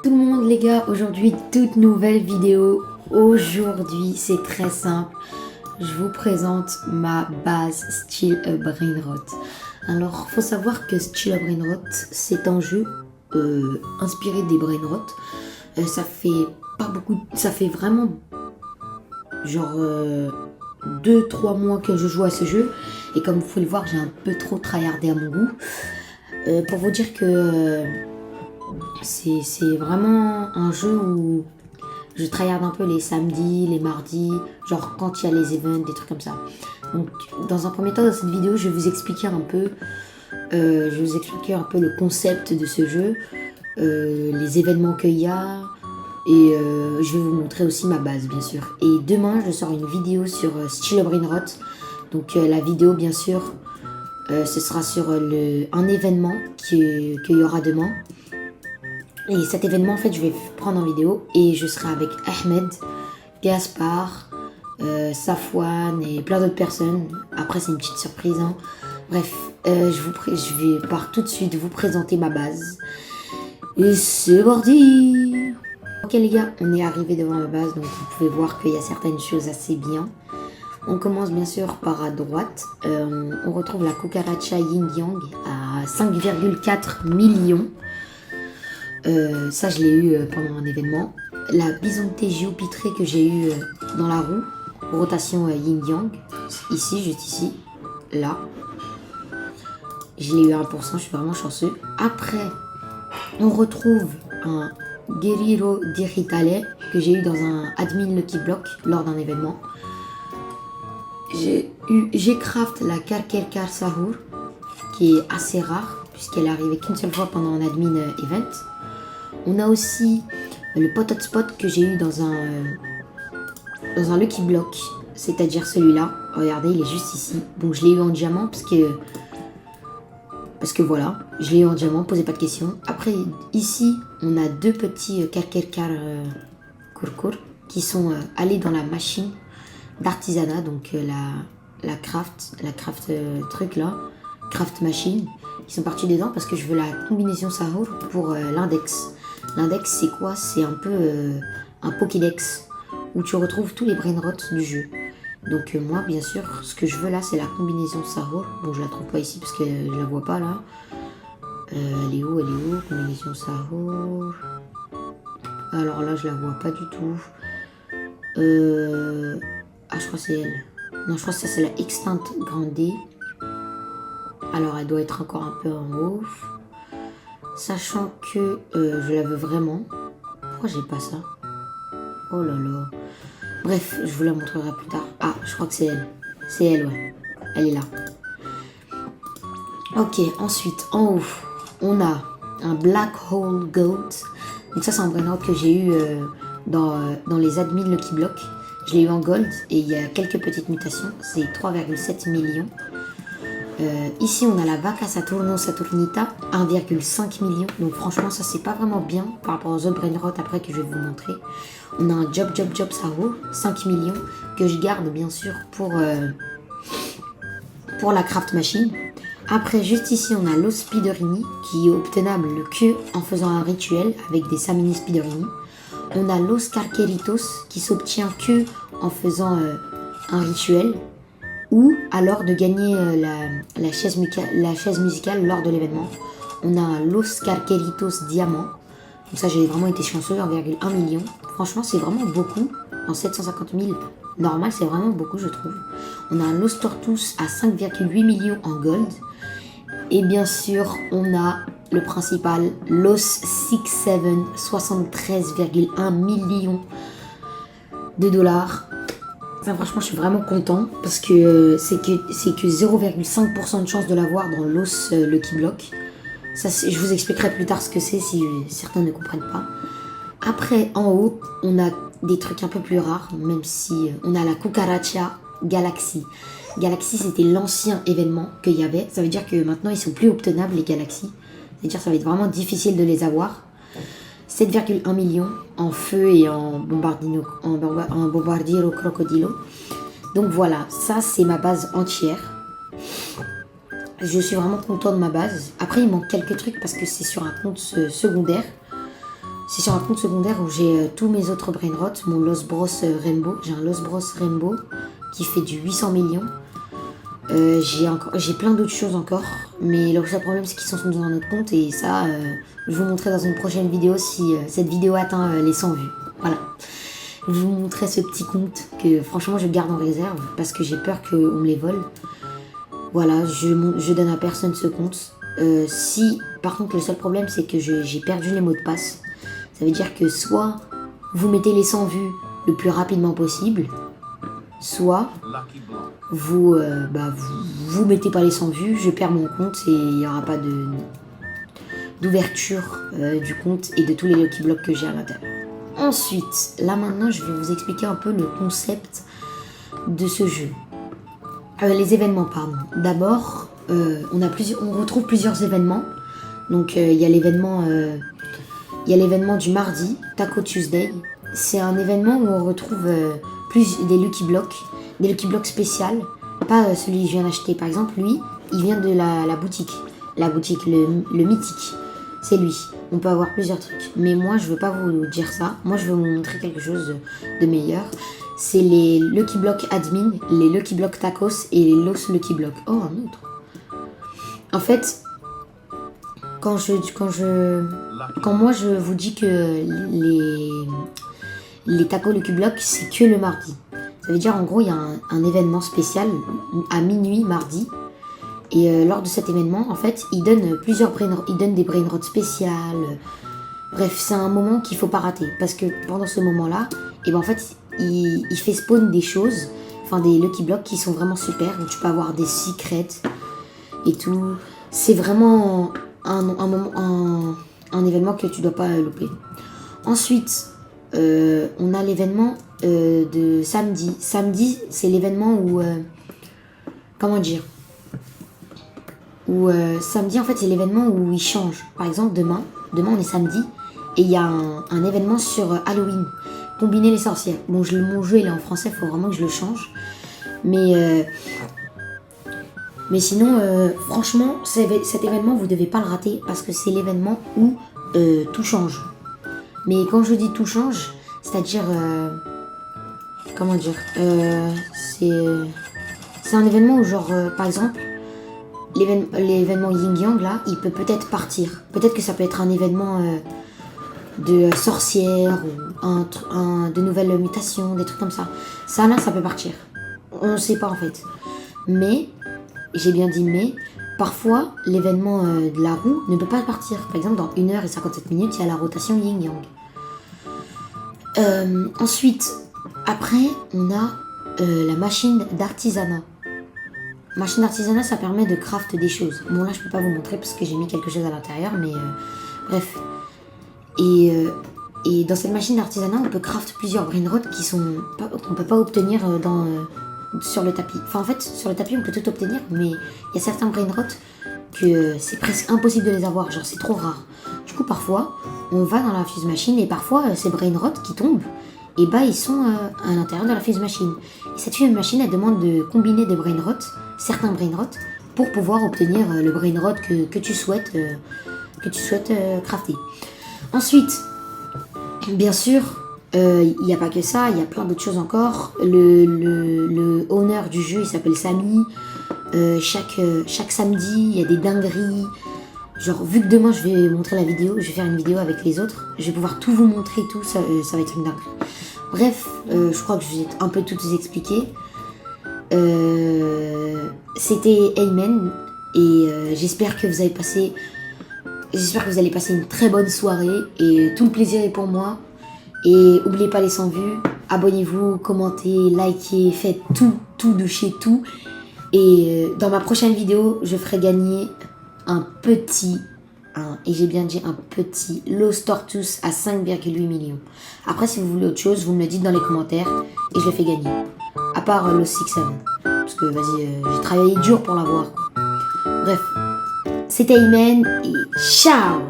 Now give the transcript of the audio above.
tout le monde les gars, aujourd'hui toute nouvelle vidéo. Aujourd'hui c'est très simple, je vous présente ma base Still a Brainrot. Alors faut savoir que Still a Brainrot c'est un jeu inspiré des Brainrot. Ça fait pas beaucoup, ça fait vraiment genre 2-3 mois que je joue à ce jeu. Et comme vous pouvez le voir, j'ai un peu trop tryhardé à mon goût. Pour vous dire que c'est vraiment un jeu où je tryhard un peu les samedis, les mardis, genre quand il y a les events, des trucs comme ça. Donc dans un premier temps, dans cette vidéo, je vais vous expliquer un peu, le concept de ce jeu, les événements qu'il y a, et je vais vous montrer aussi ma base bien sûr. Et demain, je sors une vidéo sur Still a Brainrot. Donc la vidéo bien sûr, ce sera sur un événement qu'il y aura demain. Et cet événement, en fait, je vais prendre en vidéo et je serai avec Ahmed, Gaspard, Safwan et plein d'autres personnes. Après, c'est une petite surprise. Hein. Bref, je vais tout de suite vous présenter ma base. Et c'est parti! Ok les gars, on est arrivé devant ma base, donc vous pouvez voir qu'il y a certaines choses assez bien. On commence bien sûr par à droite. On retrouve la cucaracha Yin Yang à 5,4 millions. Ça je l'ai eu pendant un événement. La bisonté géopitrée que j'ai eu dans la roue, rotation Yin Yang, ici, juste ici, là. Je l'ai eu à 1%, je suis vraiment chanceux. Après, on retrouve un Guerrero Digitale que j'ai eu dans un admin Lucky Block lors d'un événement. J'ai craft la Karkerkar Sahur qui est assez rare puisqu'elle est arrivée qu'une seule fois pendant un admin event. On a aussi le pot hotspot que j'ai eu dans un Lucky Block, c'est-à-dire celui-là. Regardez, il est juste ici. Bon, je l'ai eu en diamant parce que voilà, je l'ai eu en diamant, posez pas de questions. Après, ici, on a deux petits Karkerkar Kurkur qui sont allés dans la machine d'artisanat, donc la craft truc là, craft machine. Ils sont partis dedans parce que je veux la combinaison Sahur pour l'index. L'index c'est quoi? C'est un peu un Pokédex où tu retrouves tous les brainrots du jeu. Donc moi bien sûr ce que je veux là c'est la combinaison Sahur. Bon je la trouve pas ici parce que je la vois pas là. Elle est où? Combinaison Sahur. Alors là je la vois pas du tout. Ah je crois que c'est elle. Non je crois que ça c'est la Extinct Grande. Alors elle doit être encore un peu en haut. Sachant que je la veux vraiment. Pourquoi j'ai pas ça? Oh là là. Bref, je vous la montrerai plus tard. Ah, je crois que c'est elle. C'est elle, ouais. Elle est là. Ok, ensuite, en haut, on a un Black Hole Goat. Donc ça, c'est un brainrot que j'ai eu dans les admins Lucky Block. Je l'ai eu en gold et il y a quelques petites mutations. C'est 3,7 millions. Ici on a la Vaca Saturno Saturnita 1,5 million. Donc franchement ça c'est pas vraiment bien par rapport aux autres brainrot après que je vais vous montrer. On a un Job Sahur 5 millions que je garde bien sûr pour la craft machine. Après juste ici on a l'os Spiderini qui est obtenable que en faisant un rituel avec des Samini Spiderini. On a l'os Carqueritos qui s'obtient que en faisant un rituel. Ou alors de gagner la chaise musicale lors de l'événement. On a un Los Carqueritos Diamant. Donc ça j'ai vraiment été chanceux, 1,1 million. Franchement c'est vraiment beaucoup. En 750 000 normal c'est vraiment beaucoup je trouve. On a un Los Tortus à 5,8 millions en gold. Et bien sûr on a le principal Los 67 73,1 millions de dollars. Ça, franchement, je suis vraiment content parce que c'est que 0,5% de chance de l'avoir dans l'os Lucky Block. Ça, je vous expliquerai plus tard ce que c'est si certains ne comprennent pas. Après, en haut, on a des trucs un peu plus rares, même si on a la Cucaracha Galaxy. Galaxy, c'était l'ancien événement qu'il y avait. Ça veut dire que maintenant, ils sont plus obtenables, les Galaxies. C'est-à-dire que ça va être vraiment difficile de les avoir. 7,1 millions en feu et en bombardiero crocodilo. Donc voilà, ça c'est ma base entière. Je suis vraiment content de ma base. Après il manque quelques trucs parce que c'est sur un compte secondaire. c'est sur un compte secondaire où j'ai tous mes autres brainrot, mon Lost Bros Rainbow. J'ai un Lost Bros Rainbow qui fait du 800 millions. J'ai plein d'autres choses encore, mais le seul problème c'est qu'ils sont dans un autre compte et ça, je vais vous montrer dans une prochaine vidéo si cette vidéo atteint les 100 vues. Voilà. Je vais vous montrer ce petit compte que franchement je garde en réserve parce que j'ai peur qu'on me les vole. Voilà, je donne à personne ce compte. Si, par contre, le seul problème c'est que j'ai perdu les mots de passe. Ça veut dire que soit vous mettez les 100 vues le plus rapidement possible, soit vous mettez pas les 100 vues, je perds mon compte et il n'y aura pas d'ouverture du compte et de tous les Lucky Blocks que j'ai à l'intérieur. Ensuite, là maintenant, je vais vous expliquer un peu le concept de ce jeu. Les événements, pardon. D'abord, on retrouve plusieurs événements. Donc, il y a l'événement du mardi, Taco Tuesday. C'est un événement où on retrouve des Lucky Blocks spéciales. Pas celui que je viens d'acheter. Par exemple, lui, il vient de la boutique. La boutique, le mythique. C'est lui. On peut avoir plusieurs trucs. Mais moi, je veux pas vous dire ça. Moi, je veux vous montrer quelque chose de meilleur. C'est les Lucky Block Admin, les Lucky Block Tacos et les Los Lucky Block. Oh, un autre. En fait, quand moi je vous dis que les tacos Lucky Block, c'est que le mardi. Ça veut dire en gros, il y a un événement spécial à minuit mardi. Et lors de cet événement, en fait, il donne des brainrots spéciales. Bref, c'est un moment qu'il faut pas rater. Parce que pendant ce moment-là, et ben en fait, il fait spawn des choses, enfin des Lucky Blocks qui sont vraiment super. Donc tu peux avoir des secrets et tout. C'est vraiment un événement que tu dois pas louper. Ensuite, on a l'événement de samedi. Samedi, c'est l'événement où... comment dire ? Samedi, en fait, c'est l'événement où il change. Par exemple, demain on est samedi, et il y a un événement sur Halloween. Combiner les sorcières. Bon, mon jeu, il est en français, il faut vraiment que je le change. Mais sinon, franchement, cet événement, vous devez pas le rater, parce que c'est l'événement où tout change. Mais quand je dis tout change, c'est-à-dire... comment dire c'est un événement où, genre, par exemple... L'événement Yin Yang là, il peut peut-être partir. Peut-être que ça peut être un événement de sorcière ou de nouvelles mutations, des trucs comme ça. Ça là, ça peut partir. On ne sait pas en fait. Mais, j'ai bien dit mais, parfois l'événement de la roue ne peut pas partir. Par exemple, dans 1h57, il y a la rotation Yin Yang. Ensuite, après, on a la machine d'artisanat. Machine d'artisanat, ça permet de craft des choses. Bon, là, je peux pas vous montrer parce que j'ai mis quelque chose à l'intérieur, mais bref. Et dans cette machine d'artisanat, on peut craft plusieurs brainrots qu'on peut pas obtenir sur le tapis. Enfin, en fait, sur le tapis, on peut tout obtenir, mais il y a certains brainrots que c'est presque impossible de les avoir. Genre, c'est trop rare. Du coup, parfois, on va dans la fuse machine et parfois, ces brainrots qui tombent, et bah, ils sont à l'intérieur de la fuse machine. Et cette fuse machine, elle demande de combiner des brainrots, certains brainrots, pour pouvoir obtenir le brainrot que tu souhaites crafter. Ensuite, bien sûr, il n'y a pas que ça, il y a plein d'autres choses encore. Le owner du jeu, il s'appelle Samy. Chaque samedi, il y a des dingueries. Genre, vu que demain je vais montrer la vidéo, je vais faire une vidéo avec les autres, je vais pouvoir tout vous montrer, tout, ça va être une dinguerie. Bref, je crois que je vous ai un peu tout expliqué. C'était Amen, et j'espère que vous allez passer une très bonne soirée, et tout le plaisir est pour moi. Et n'oubliez pas les 100 vues, abonnez-vous, commentez, likez, faites tout de chez tout. Et dans ma prochaine vidéo, je ferai gagner et j'ai bien dit un petit Lost Tortoise à 5,8 millions. Après, si vous voulez autre chose, vous me le dites dans les commentaires et je le fais gagner. À part Lost 6-7. Parce que, vas-y, j'ai travaillé dur pour l'avoir. Bref, c'était Imen et ciao!